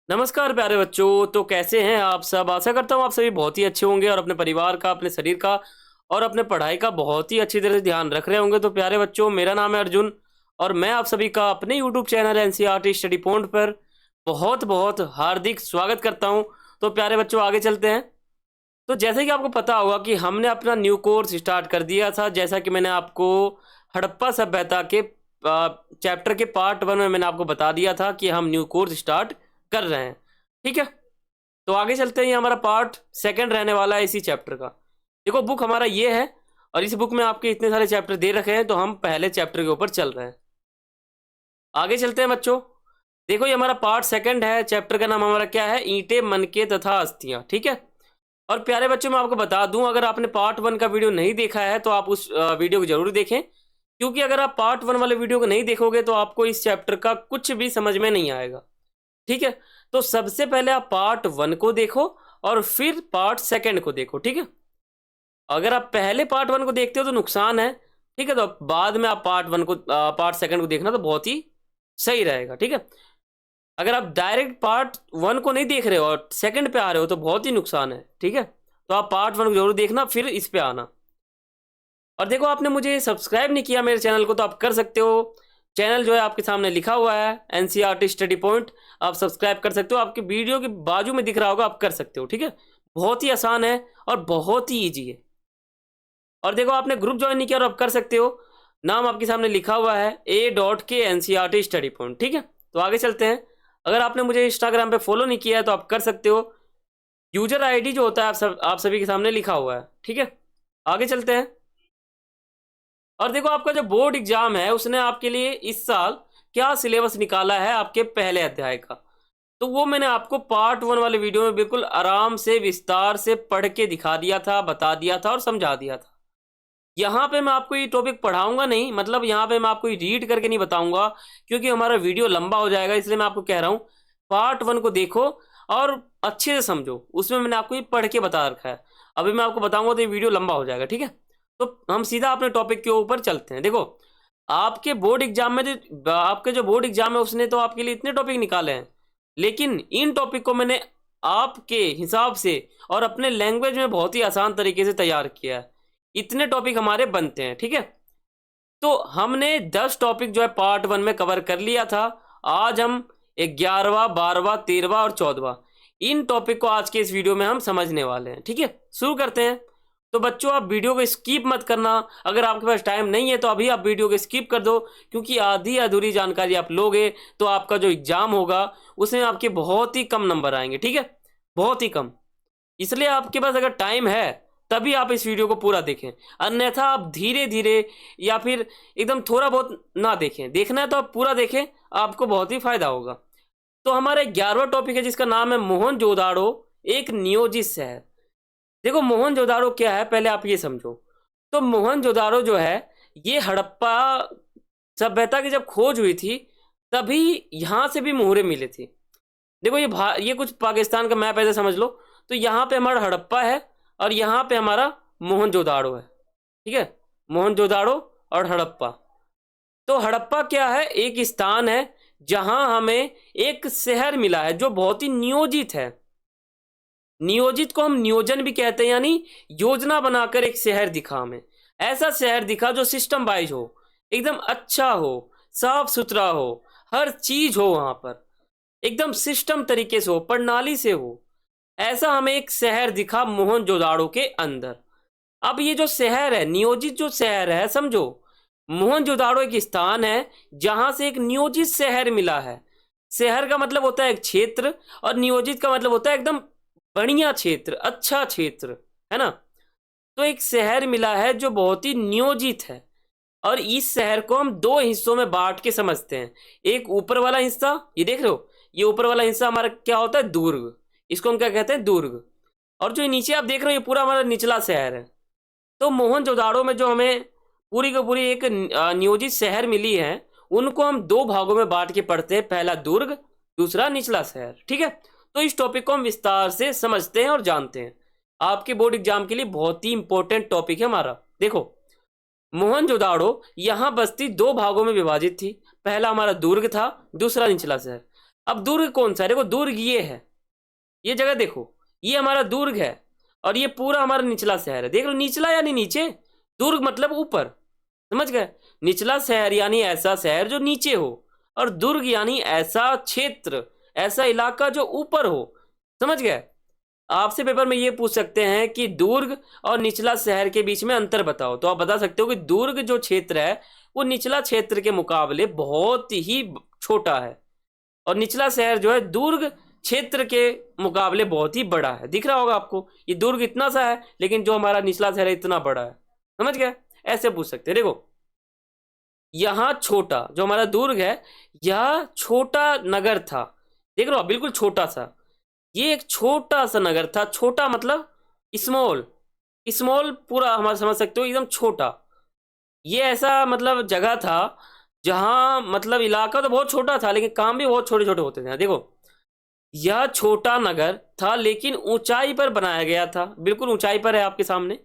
नमस्कार प्यारे बच्चों। तो कैसे हैं आप सब? आशा करता हूँ आप सभी बहुत ही अच्छे होंगे और अपने परिवार का, अपने शरीर का और अपने पढ़ाई का बहुत ही अच्छी तरह से ध्यान रख रहे होंगे। तो प्यारे बच्चों, मेरा नाम है अर्जुन और मैं आप सभी का अपने YouTube channel NCERT study point पर बहुत बहुत हार्दिक स्वागत करता हूँ। तो प्यारे बच्चों, आगे चलते हैं। तो जैसे कि आपको पता होगा कि हमने अपना न्यू कोर्स स्टार्ट कर दिया था। जैसा कि मैंने आपको हड़प्पा सभ्यता के चैप्टर के पार्ट 1 में मैंने आपको बता दिया था कि हम न्यू कोर्स स्टार्ट कर रहे हैं। ठीक है, तो आगे चलते हैं। ये हमारा पार्ट 2 रहने वाला है इसी चैप्टर का। देखो, बुक हमारा ये है और इस बुक में आपके इतने सारे चैप्टर दे रखे हैं, तो हम पहले चैप्टर के ऊपर चल रहे हैं। आगे चलते हैं बच्चों। देखो, ये हमारा पार्ट 2 है। चैप्टर का नाम हमारा क्या है? ईंटें, मनके तथा अस्थियां। ठीक है। और प्यारे बच्चों, मैं आपको बता दूं, अगर आपने पार्ट 1 का वीडियो नहीं देखा है तो आप उस वीडियो को जरूर देखें, क्योंकि अगर आप पार्ट 1 वाले वीडियो को नहीं देखोगे तो आपको इस चैप्टर का कुछ भी समझ में नहीं आएगा। ठीक है। तो सबसे पहले आप पार्ट 1 को देखो और फिर पार्ट 2 को देखो। ठीक है। अगर आप पहले पार्ट 1 को देखते हो तो नुकसान है। ठीक है। तो बाद में आप पार्ट 2 को देखना तो बहुत ही सही रहेगा। ठीक है। अगर आप डायरेक्ट पार्ट 1 को नहीं देख रहे हो और सेकंड पे आ रहे हो तो बहुत ही नुकसान है। ठीक है। तो आप पार्ट 1 को जरूर देखना, फिर इस पे आना। और देखो, आपने मुझे सब्सक्राइब नहीं किया मेरे चैनल को, तो आप कर सकते हो। चैनल जो है आपके सामने लिखा हुआ है, एनसीईआरटी स्टडी पॉइंट। आप सब्सक्राइब कर सकते हो, आपके वीडियो के बाजू में दिख रहा होगा, आप कर सकते हो। ठीक है। बहुत ही आसान है और बहुत ही ईजी है। और देखो, आपने ग्रुप ज्वाइन नहीं किया और आप कर सकते हो। नाम आपके सामने लिखा हुआ है A.K एनसीईआरटी स्टडी पॉइंट। ठीक है। तो आगे चलते हैं। अगर आपने मुझे इंस्टाग्राम पे फॉलो नहीं किया है तो आप कर सकते हो। यूजर आईडी जो होता है आप सभी के सामने लिखा हुआ है। ठीक है। आगे चलते हैं। और देखो, आपका जो बोर्ड एग्जाम है उसने आपके लिए इस साल क्या सिलेबस निकाला है आपके पहले अध्याय का, तो वो मैंने आपको पार्ट 1 वाले वीडियो में बिल्कुल आराम से विस्तार से पढ़ के दिखा दिया था, बता दिया था और समझा दिया था। यहाँ पे मैं आपको ये टॉपिक पढ़ाऊंगा नहीं, मतलब यहाँ पे मैं आपको ये रीड करके नहीं बताऊंगा, क्योंकि हमारा वीडियो लंबा हो जाएगा। इसलिए मैं आपको कह रहा हूँ पार्ट 1 को देखो और अच्छे से समझो। उसमें मैंने आपको ये पढ़ के बता रखा है। अभी मैं आपको बताऊंगा तो ये वीडियो लंबा हो जाएगा। ठीक है। तो हम सीधा अपने टॉपिक के ऊपर चलते हैं। देखो, आपके बोर्ड एग्जाम में आपके जो बोर्ड एग्जाम है उसने तो आपके लिए इतने टॉपिक निकाले हैं, लेकिन इन टॉपिक को मैंने आपके हिसाब से और अपने लैंग्वेज में बहुत ही आसान तरीके से तैयार किया है। इतने टॉपिक हमारे बनते हैं। ठीक है। तो हमने 10 टॉपिक जो है पार्ट 1 में कवर कर लिया था। आज हम 11वां, 12वां, 13वां और 14वां इन टॉपिक को आज के इस वीडियो में हम समझने वाले हैं। ठीक है। शुरू करते हैं। तो बच्चों, आप वीडियो को स्किप मत करना। अगर आपके पास टाइम नहीं है तो अभी आप वीडियो को स्किप कर दो, क्योंकि आधी अधूरी जानकारी आप लोगे तो आपका जो एग्जाम होगा उसमें आपके बहुत ही कम नंबर आएंगे। ठीक है। बहुत ही कम। इसलिए आपके पास अगर टाइम है तभी आप इस वीडियो को पूरा देखें, अन्यथा आप धीरे धीरे या फिर एकदम थोड़ा बहुत ना देखें। देखना है तो आप पूरा देखें, आपको बहुत ही फायदा होगा। तो हमारा 11वां टॉपिक है जिसका नाम है मोहनजोदाड़ो, एक नियोजित शहर। देखो, मोहनजोदाड़ो क्या है पहले आप ये समझो। तो मोहनजोदाड़ो जो है ये हड़प्पा सभ्यता की जब खोज हुई थी तभी यहाँ से भी मुहरे मिले थे। देखो, ये कुछ पाकिस्तान का मैप ऐसे समझ लो। तो यहाँ पे हमारा हड़प्पा है और यहाँ पे हमारा मोहनजोदाड़ो है। ठीक है। मोहनजोदाड़ो और हड़प्पा। तो हड़प्पा क्या है? एक स्थान है जहां हमें एक शहर मिला है जो बहुत ही नियोजित है। नियोजित को हम नियोजन भी कहते हैं, यानी योजना बनाकर एक शहर दिखा हमें। ऐसा शहर दिखा जो सिस्टम वाइज हो, एकदम अच्छा हो, साफ सुथरा हो, हर चीज हो वहां पर, एकदम सिस्टम तरीके से हो, प्रणाली से हो। ऐसा हमें एक शहर दिखा मोहनजोदाड़ो के अंदर। अब ये जो शहर है, नियोजित जो शहर है, समझो, मोहनजोदाड़ो एक स्थान है जहां से एक नियोजित शहर मिला है। शहर का मतलब होता है एक क्षेत्र और नियोजित का मतलब होता है एकदम बढ़िया क्षेत्र, अच्छा क्षेत्र, है ना। तो एक शहर मिला है जो बहुत ही नियोजित है और इस शहर को हम दो हिस्सों में बांट के समझते हैं। एक ऊपर वाला हिस्सा, ये देख रहे हो, ये ऊपर वाला हिस्सा हमारा क्या होता है? दुर्ग। इसको हम क्या कहते हैं? दुर्ग। और जो नीचे आप देख रहे हो ये पूरा हमारा निचला शहर है। तो मोहनजोदाड़ो में जो हमें पूरी की पूरी एक नियोजित शहर मिली है, उनको हम दो भागों में बांट के पढ़ते हैं। पहला दुर्ग, दूसरा निचला शहर। ठीक है। तो इस टॉपिक को हम विस्तार से समझते हैं और जानते हैं। आपके बोर्ड एग्जाम के लिए बहुत ही इंपॉर्टेंट टॉपिक है हमारा। देखो, मोहनजोदाड़ो यहाँ बस्ती दो भागों में विभाजित थी। पहला हमारा दुर्ग था, दूसरा निचला शहर। अब दुर्ग कौन सा है? देखो दुर्ग ये है, ये जगह देखो, ये हमारा दुर्ग है और ये पूरा हमारा निचला शहर है। देख लो, निचला यानी नीचे, दुर्ग मतलब ऊपर, समझ गए? निचला शहर यानी ऐसा शहर जो नीचे हो, और दुर्ग यानी ऐसा क्षेत्र, ऐसा इलाका जो ऊपर हो, समझ गए? आपसे पेपर में ये पूछ सकते हैं कि दुर्ग और निचला शहर के बीच में अंतर बताओ, तो आप बता सकते हो कि दुर्ग जो क्षेत्र है वो निचला क्षेत्र के मुकाबले बहुत ही छोटा है, और निचला शहर जो है दुर्ग क्षेत्र के मुकाबले बहुत ही बड़ा है। दिख रहा होगा आपको, ये दुर्ग इतना सा है लेकिन जो हमारा निचला शहर है इतना बड़ा है, समझ गए? ऐसे पूछ सकते हैं। देखो यहाँ छोटा, जो हमारा दुर्ग है, यह छोटा नगर था। देख लो बिल्कुल छोटा सा, ये एक छोटा सा नगर था। छोटा मतलब स्मॉल, स्मॉल पूरा हमारा समझ सकते हो, एकदम छोटा। ये ऐसा मतलब जगह था जहाँ मतलब इलाका तो बहुत छोटा था लेकिन काम भी बहुत छोटे छोटे होते थे। देखो यह छोटा नगर था लेकिन ऊंचाई पर बनाया गया था, बिल्कुल ऊंचाई पर है आपके सामने।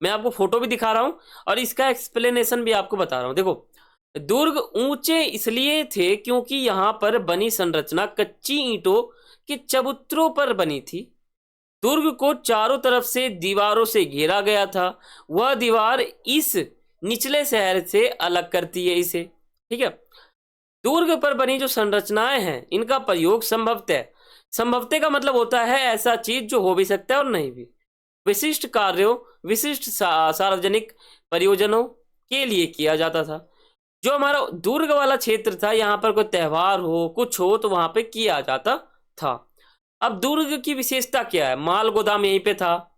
मैं आपको फोटो भी दिखा रहा हूँ और इसका एक्सप्लेनेशन भी आपको बता रहा हूँ। देखो दुर्ग ऊंचे इसलिए थे क्योंकि यहाँ पर बनी संरचना कच्ची ईंटों के चबूतरों पर बनी थी। दुर्ग को चारों तरफ से दीवारों से घेरा गया था। वह दीवार इस निचले शहर से अलग करती है इसे, ठीक है? दुर्ग पर बनी जो संरचनाएं हैं इनका प्रयोग संभवतः, संभवतः का मतलब होता है ऐसा चीज जो हो भी सकता है और नहीं भी, विशिष्ट कार्यों, विशिष्ट सार्वजनिक प्रयोजनों के लिए किया जाता था। जो हमारा दुर्ग वाला क्षेत्र था, यहाँ पर कोई त्यौहार हो, कुछ हो, तो वहां पे किया जाता था। अब दुर्ग की विशेषता क्या है? माल गोदाम यहीं पे था।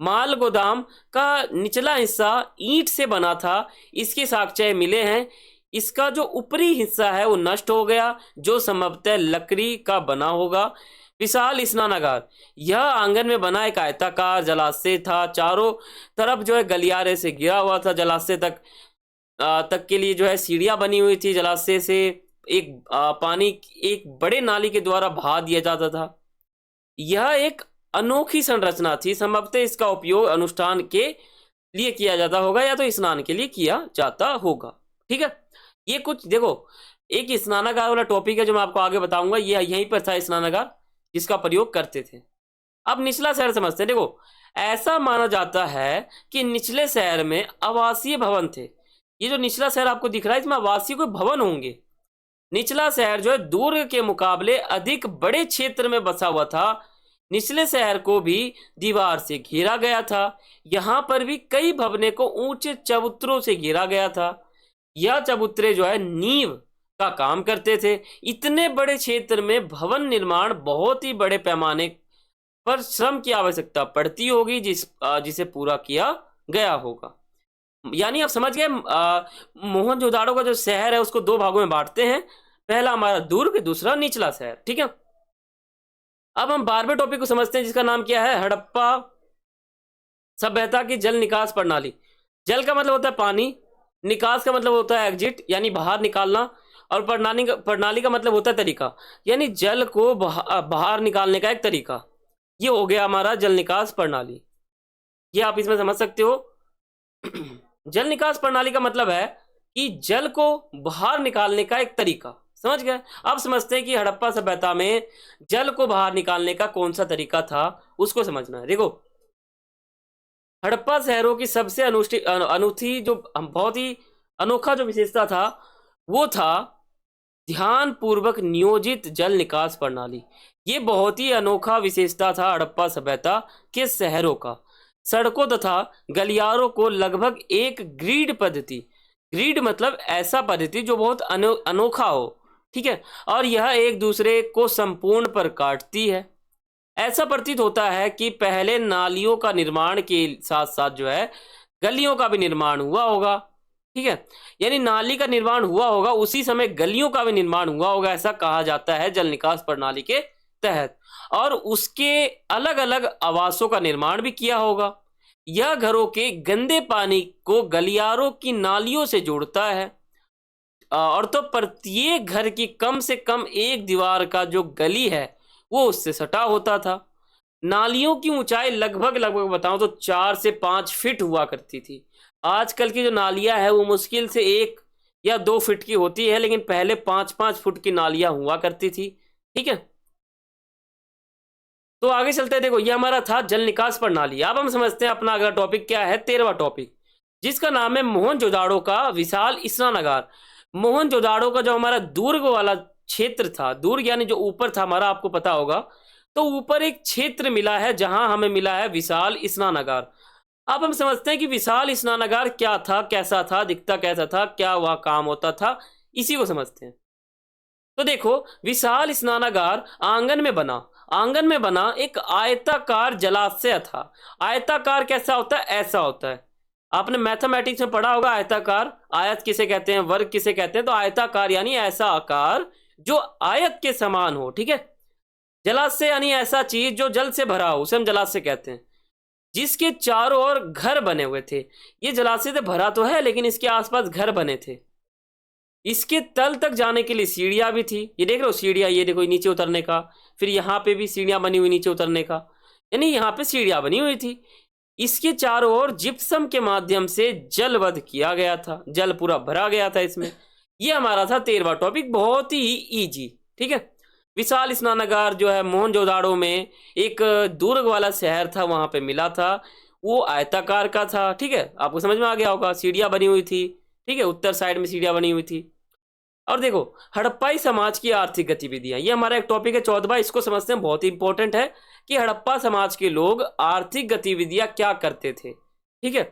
माल गोदाम का निचला हिस्सा ईंट से बना था, इसके साक्ष्य मिले हैं। इसका जो ऊपरी हिस्सा है वो नष्ट हो गया, जो संभवतः लकड़ी का बना होगा। विशाल स्नानागार, यह आंगन में बना एक आयताकार जलाशय था। चारों तरफ जो है गलियारे से घिरा हुआ था। जलाशय तक के लिए जो है सीढ़ियां बनी हुई थी। जलाशय से एक पानी एक बड़े नाली के द्वारा बहा दिया जाता था। यह एक अनोखी संरचना थी। संभवतः इसका उपयोग अनुष्ठान के लिए किया जाता होगा या तो स्नान के लिए किया जाता होगा, ठीक है? ये कुछ देखो, एक स्नानागार वाला टॉपिक है जो मैं आपको आगे बताऊंगा। ये यहीं पर था स्नानागार जिसका प्रयोग करते थे। अब निचला शहर समझते हैं। देखो ऐसा माना जाता है कि निचले शहर में आवासीय भवन थे। ये जो निचला शहर आपको दिख रहा है इसमें आवासीय कोई भवन होंगे। निचला शहर जो है दुर्ग के मुकाबले अधिक बड़े क्षेत्र में बसा हुआ था। निचले शहर को भी दीवार से घेरा गया था। यहाँ पर भी कई भवने को ऊंचे चबूतरों से घेरा गया था। यह चबूतरे जो है नींव का काम करते थे। इतने बड़े क्षेत्र में भवन निर्माण बहुत ही बड़े पैमाने पर श्रम की आवश्यकता पड़ती होगी जिसे पूरा किया गया होगा। यानी आप समझ गए, मोहनजोदाड़ो का जो शहर है उसको दो भागों में बांटते हैं। पहला हमारा दुर्ग, दूसरा निचला शहर, ठीक है? अब हम 12वें टॉपिक को समझते हैं जिसका नाम क्या है? हड़प्पा सभ्यता की जल निकास प्रणाली। जल का मतलब होता है पानी, निकास का मतलब होता है एग्जिट यानी बाहर निकालना, और प्रणाली का मतलब होता है तरीका, यानी जल को बाहर निकालने का एक तरीका। ये हो गया हमारा जल निकास प्रणाली। ये आप इसमें समझ सकते हो। जल निकास प्रणाली का मतलब है कि जल को बाहर निकालने का एक तरीका, समझ गए? अब समझते हैं कि हड़प्पा सभ्यता में जल को बाहर निकालने का कौन सा तरीका था, उसको समझना है। देखो हड़प्पा शहरों की सबसे अनूठी जो बहुत ही अनोखा जो विशेषता था वो था ध्यान पूर्वक नियोजित जल निकास प्रणाली। ये बहुत ही अनोखा विशेषता था हड़प्पा सभ्यता के शहरों का। सड़कों तथा गलियारों को लगभग एक ग्रिड पद्धति, ग्रिड मतलब ऐसा पद्धति जो बहुत अनोखा हो, ठीक है, और यह एक दूसरे को संपूर्ण पर काटती है। ऐसा प्रतीत होता है कि पहले नालियों का निर्माण के साथ साथ जो है गलियों का भी निर्माण हुआ होगा, ठीक है? यानी नाली का निर्माण हुआ होगा उसी समय गलियों का भी निर्माण हुआ होगा, ऐसा कहा जाता है जल निकास प्रणाली के तहत। और उसके अलग अलग आवासों का निर्माण भी किया होगा। यह घरों के गंदे पानी को गलियारों की नालियों से जोड़ता है, और तो प्रत्येक घर की कम से कम एक दीवार का जो गली है वो उससे सटा होता था। नालियों की ऊंचाई लगभग लगभग बताऊं तो 4 से 5 फीट हुआ करती थी। आजकल की जो नालियां है वो मुश्किल से 1 या 2 फीट की होती है, लेकिन पहले 5-5 फुट की नालियां हुआ करती थी। ठीक है, तो आगे चलते हैं। देखो ये हमारा था जल निकास प्रणाली। अब हम समझते हैं अपना अगला टॉपिक क्या है, 13वां टॉपिक, जिसका नाम है मोहनजोदाड़ो का विशाल स्नानागार। मोहनजोदाड़ो का जो हमारा दुर्ग वाला क्षेत्र था, दुर्ग यानी जो ऊपर था हमारा, आपको पता होगा, तो ऊपर एक क्षेत्र मिला है जहां हमें मिला है विशाल स्नानागार। अब हम समझते हैं कि विशाल स्नानागार क्या था, कैसा था, दिखता कैसा था, क्या वह काम होता था, इसी को समझते हैं। तो देखो, विशाल स्नानागार आंगन में बना एक आयताकार जलाशय था। आयताकार कैसा होता है, ऐसा होता है। आपने मैथमेटिक्स में पढ़ा होगा आयताकार, आयत किसे कहते हैं, वर्ग किसे कहते हैं, तो आयताकार यानी ऐसा आकार जो आयत के समान हो। ठीक है, जलाशय यानी ऐसा चीज जो जल से भरा हो, उसे हम जलाशय कहते हैं, जिसके चारों ओर घर बने हुए थे। ये जलाशय से भरा तो है, लेकिन इसके आसपास घर बने थे। इसके तल तक जाने के लिए सीढ़ियां भी थी। ये देख रहे हो सीढ़ियां, ये देखो नीचे उतरने का, फिर यहाँ पे भी सीढ़ियां बनी हुई नीचे उतरने का, यानी यहाँ पे सीढ़ियां बनी हुई थी। इसके चारों ओर जिप्सम के माध्यम से जलवध किया गया था, जल पूरा भरा गया था इसमें। ये हमारा था 13वां टॉपिक, बहुत ही इजी। ठीक है, विशाल स्नानागार जो है मोहनजोदाड़ो में एक दुर्ग वाला शहर था, वहां पे मिला था। वो आयताकार का था। ठीक है, आपको समझ में आ गया होगा, सीढ़ियां बनी हुई थी। ठीक है, उत्तर साइड में सीढ़ियां बनी हुई थी। और देखो, हड़प्पाई समाज की आर्थिक गतिविधियां, ये हमारा एक टॉपिक है 14वां, इसको समझते हैं, बहुत ही इंपॉर्टेंट है कि हड़प्पा समाज के लोग आर्थिक गतिविधियां क्या करते थे। ठीक है,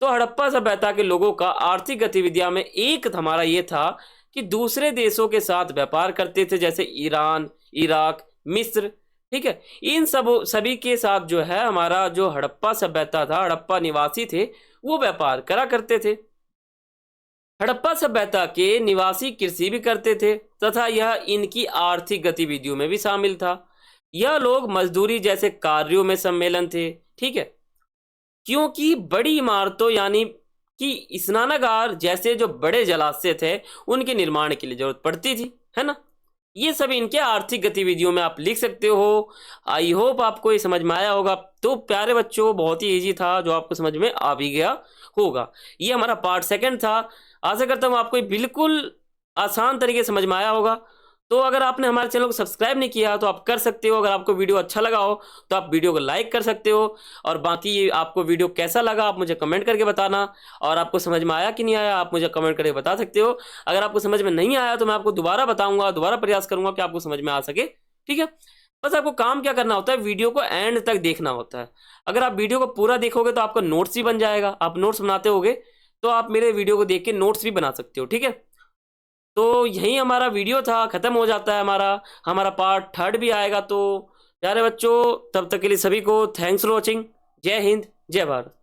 तो हड़प्पा सभ्यता के लोगों का आर्थिक गतिविधियां में एक हमारा ये था कि दूसरे देशों के साथ व्यापार करते थे, जैसे ईरान, इराक, मिस्र। ठीक है, इन सभी के साथ जो है हमारा जो हड़प्पा सभ्यता था, हड़प्पा निवासी थे, वो व्यापार करा करते थे। हड़प्पा सभ्यता के निवासी कृषि भी करते थे तथा यह इनकी आर्थिक गतिविधियों में भी शामिल था। यह लोग मजदूरी जैसे कार्यों में सम्मेलन थे। ठीक है, क्योंकि बड़ी इमारतों यानी कि स्नानागार जैसे जो बड़े जलाशय थे, उनके निर्माण के लिए जरूरत पड़ती थी, है ना। ये सब इनके आर्थिक गतिविधियों में आप लिख सकते हो। आई होप आपको ये समझ में आया होगा। तो प्यारे बच्चों, बहुत ही इजी था, जो आपको समझ में आ भी गया होगा। ये हमारा पार्ट 2 था। आशा करता हूँ आपको ये बिल्कुल आसान तरीके से समझ में आया होगा। तो अगर आपने हमारे चैनल को सब्सक्राइब नहीं किया तो आप कर सकते हो। अगर आपको वीडियो अच्छा लगा हो तो आप वीडियो को लाइक कर सकते हो। और बाकी ये आपको वीडियो कैसा लगा आप मुझे कमेंट करके बताना। और आपको समझ में आया कि नहीं आया आप मुझे कमेंट करके बता सकते हो। अगर आपको समझ में नहीं आया तो मैं आपको दोबारा बताऊंगा, दोबारा प्रयास करूंगा कि आपको समझ में आ सके। ठीक है, बस आपको काम क्या करना होता है, वीडियो को एंड तक देखना होता है। अगर आप वीडियो को पूरा देखोगे तो आपका नोट्स भी बन जाएगा। आप नोट्स बनाते होगे तो आप मेरे वीडियो को देख के नोट्स भी बना सकते हो। ठीक है, तो यही हमारा वीडियो था, खत्म हो जाता है हमारा। हमारा पार्ट 3 भी आएगा। तो प्यारे बच्चों, तब तक के लिए सभी को थैंक्स फॉर वॉचिंग। जय हिंद, जय भारत।